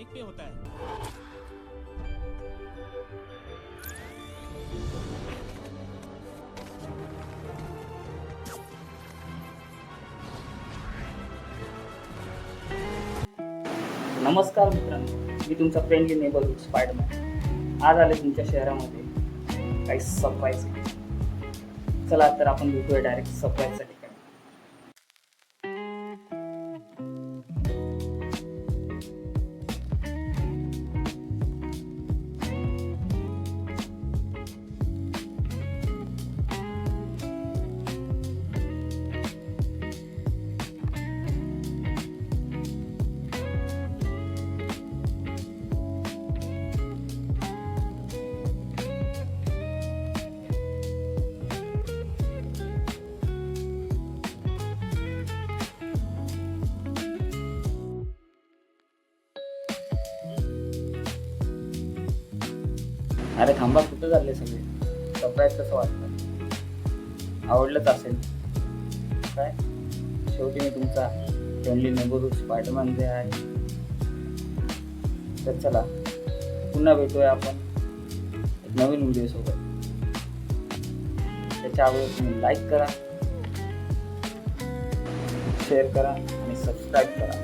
Bike पे होता है। नमस्कार मित्रांनो, मी तुमचा फ्रेंडली नेबरहूड स्पायडरमॅन आज आले तुमच्या शहरामध्ये काही सरप्राईज। चला तर आपण भेटूया डायरेक्ट सरप्राईजच्या ठिकाणी। अरे थांबा, कुठं चालले सगळे? सरप्राईज कसं वाटतं? आवडलंच असेल काय? शेवटी मी तुमचा फ्रेंडली नेबरहूड स्पायडरमॅन जे आहे। तर चला पुन्हा भेटूया आपण एक नवीन व्हिडिओ सोबत। त्याच्या अगोदर तुम्ही लाईक करा, शेअर करा आणि सबस्क्राईब करा।